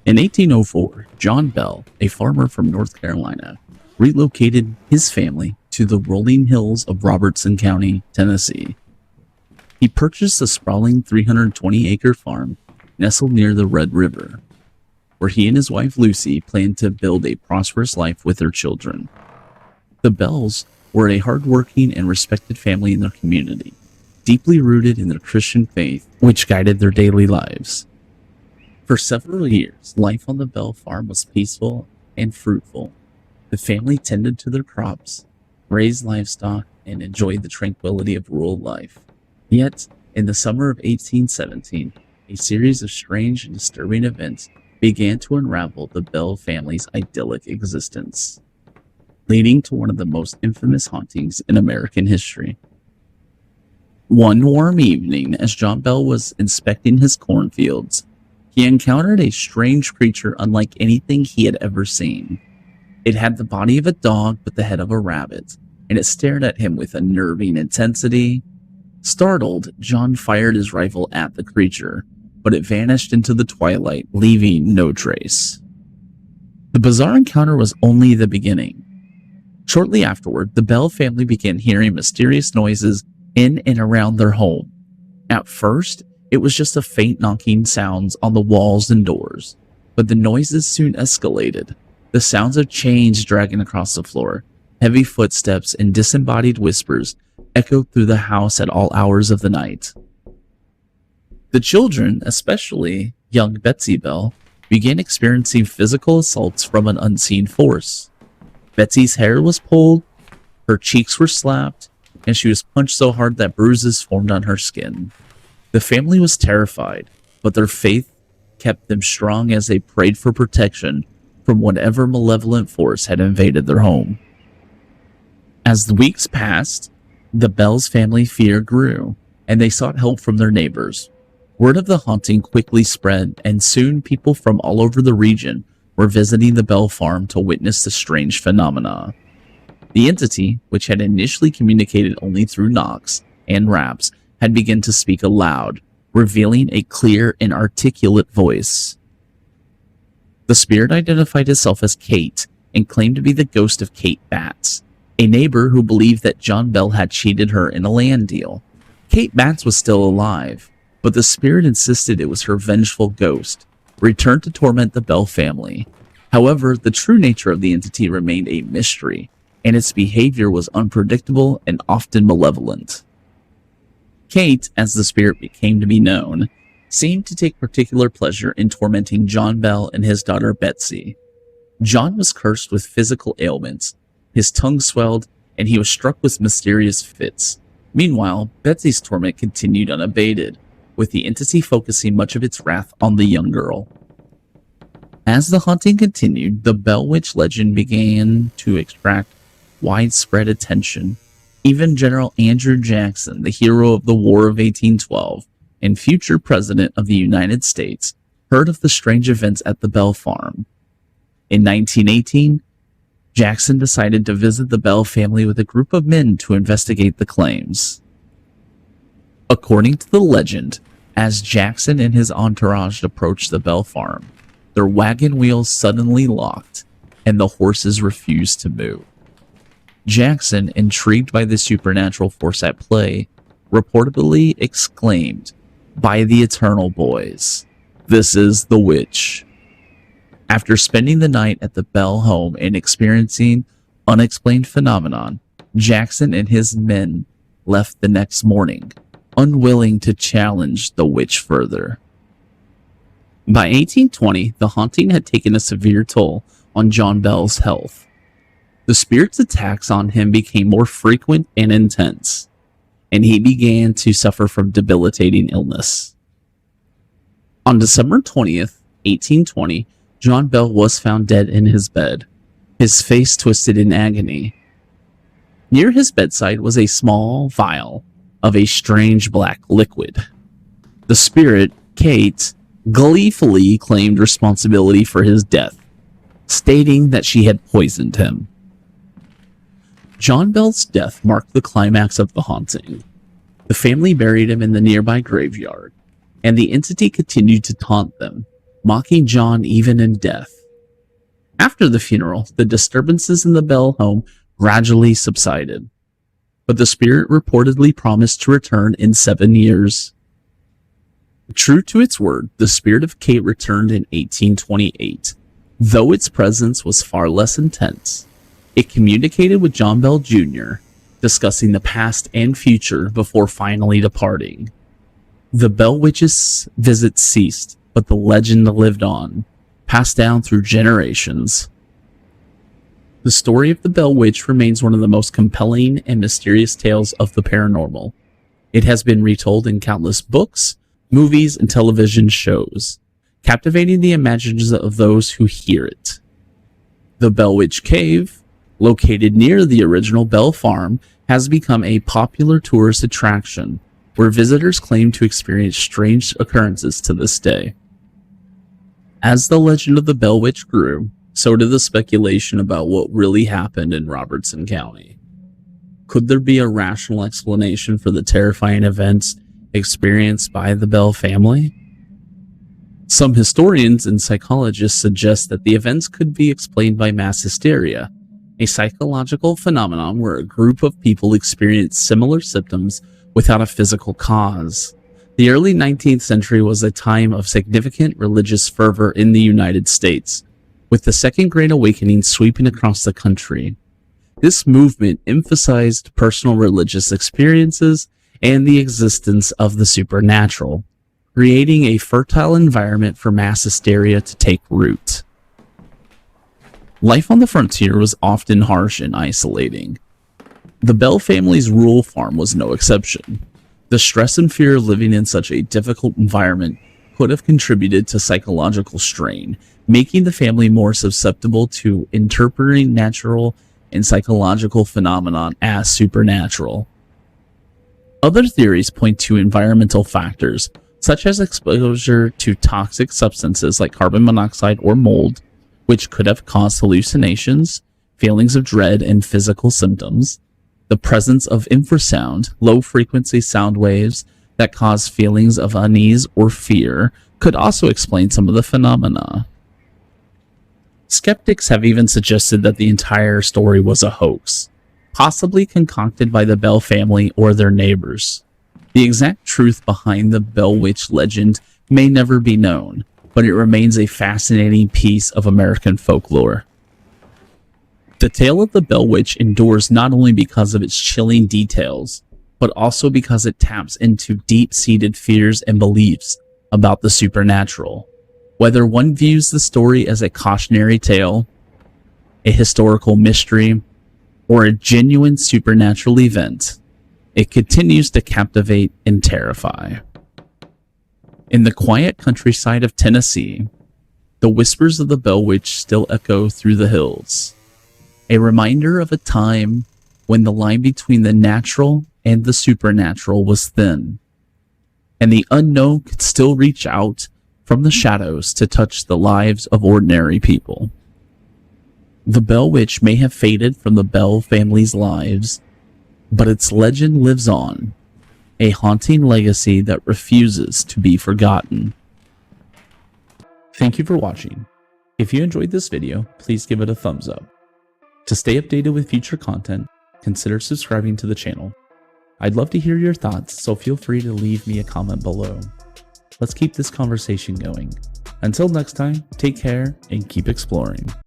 In 1804, John Bell, a farmer from North Carolina, relocated his family to the rolling hills of Robertson County, Tennessee. He purchased a sprawling 320-acre farm nestled near the Red River, where he and his wife Lucy planned to build a prosperous life with their children. The Bells were a hardworking and respected family in their community, deeply rooted in their Christian faith, which guided their daily lives. For several years, life on the Bell farm was peaceful and fruitful. The family tended to their crops, raised livestock, and enjoyed the tranquility of rural life. Yet, in the summer of 1817, a series of strange and disturbing events began to unravel the Bell family's idyllic existence, leading to one of the most infamous hauntings in American history. One warm evening, as John Bell was inspecting his cornfields, he encountered a strange creature unlike anything he had ever seen. It had the body of a dog but the head of a rabbit, and it stared at him with unnerving intensity. Startled, John fired his rifle at the creature, but it vanished into the twilight, leaving no trace. The bizarre encounter was only the beginning. Shortly afterward, the Bell family began hearing mysterious noises in and around their home. At first, it was just a faint knocking sounds on the walls and doors, but the noises soon escalated. The sounds of chains dragging across the floor, heavy footsteps, and disembodied whispers echoed through the house at all hours of the night. The children, especially young Betsy Bell, began experiencing physical assaults from an unseen force. Betsy's hair was pulled, her cheeks were slapped, and she was punched so hard that bruises formed on her skin. The family was terrified, but their faith kept them strong as they prayed for protection from whatever malevolent force had invaded their home. As the weeks passed, the Bell's family fear grew, and they sought help from their neighbors. Word of the haunting quickly spread, and soon people from all over the region were visiting the Bell farm to witness the strange phenomena. The entity, which had initially communicated only through knocks and raps, had begun to speak aloud, revealing a clear and articulate voice. The spirit identified itself as Kate and claimed to be the ghost of Kate Batts, a neighbor who believed that John Bell had cheated her in a land deal. Kate Batts was still alive, but the spirit insisted it was her vengeful ghost, returned to torment the Bell family. However, the true nature of the entity remained a mystery, and its behavior was unpredictable and often malevolent. Kate, as the spirit became to be known, seemed to take particular pleasure in tormenting John Bell and his daughter Betsy. John was cursed with physical ailments. His tongue swelled, and he was struck with mysterious fits. Meanwhile, Betsy's torment continued unabated, with the entity focusing much of its wrath on the young girl. As the haunting continued, the Bell Witch legend began to attract widespread attention. Even General Andrew Jackson, the hero of the War of 1812 and future President of the United States, heard of the strange events at the Bell farm. In 1918, Jackson decided to visit the Bell family with a group of men to investigate the claims. According to the legend, as Jackson and his entourage approached the Bell farm, their wagon wheels suddenly locked and the horses refused to move. Jackson, intrigued by the supernatural force at play, reportedly exclaimed, "By the eternal boys, this is the witch." After spending the night at the Bell home and experiencing unexplained phenomenon, Jackson and his men left the next morning, unwilling to challenge the witch further. By 1820, the haunting had taken a severe toll on John Bell's health. The spirit's attacks on him became more frequent and intense, and he began to suffer from debilitating illness. On December 20th, 1820, John Bell was found dead in his bed, his face twisted in agony. Near his bedside was a small vial of a strange black liquid. The spirit, Kate, gleefully claimed responsibility for his death, stating that she had poisoned him. John Bell's death marked the climax of the haunting. The family buried him in the nearby graveyard, and the entity continued to taunt them, mocking John even in death. After the funeral, the disturbances in the Bell home gradually subsided, but the spirit reportedly promised to return in 7 years. True to its word, the spirit of Kate returned in 1828. Though its presence was far less intense, it communicated with John Bell Jr., discussing the past and future before finally departing. The Bell Witch's visit ceased, but the legend lived on, passed down through generations. The story of the Bell Witch remains one of the most compelling and mysterious tales of the paranormal. It has been retold in countless books, movies, and television shows, captivating the imaginations of those who hear it. The Bell Witch Cave, located near the original Bell Farm, has become a popular tourist attraction where visitors claim to experience strange occurrences to this day. As the legend of the Bell Witch grew, so did the speculation about what really happened in Robertson County. Could there be a rational explanation for the terrifying events experienced by the Bell family? Some historians and psychologists suggest that the events could be explained by mass hysteria, a psychological phenomenon where a group of people experience similar symptoms without a physical cause. The early 19th century was a time of significant religious fervor in the United States, with the Second Great Awakening sweeping across the country. This movement emphasized personal religious experiences and the existence of the supernatural, creating a fertile environment for mass hysteria to take root. Life on the frontier was often harsh and isolating. The Bell family's rural farm was no exception. The stress and fear of living in such a difficult environment could have contributed to psychological strain, making the family more susceptible to interpreting natural and psychological phenomena as supernatural. Other theories point to environmental factors, such as exposure to toxic substances like carbon monoxide or mold, which could have caused hallucinations, feelings of dread, and physical symptoms. The presence of infrasound, low-frequency sound waves that cause feelings of unease or fear, could also explain some of the phenomena. Skeptics have even suggested that the entire story was a hoax, possibly concocted by the Bell family or their neighbors. The exact truth behind the Bell Witch legend may never be known, but it remains a fascinating piece of American folklore. The tale of the Bell Witch endures not only because of its chilling details, but also because it taps into deep-seated fears and beliefs about the supernatural. Whether one views the story as a cautionary tale, a historical mystery, or a genuine supernatural event, it continues to captivate and terrify. In the quiet countryside of Tennessee, the whispers of the Bell Witch still echo through the hills, a reminder of a time when the line between the natural and the supernatural was thin, and the unknown could still reach out from the shadows to touch the lives of ordinary people. The Bell Witch may have faded from the Bell family's lives, but its legend lives on, a haunting legacy that refuses to be forgotten. Thank you for watching. If you enjoyed this video, please give it a thumbs up. To stay updated with future content, consider subscribing to the channel. I'd love to hear your thoughts, so feel free to leave me a comment below. Let's keep this conversation going. Until next time, take care and keep exploring.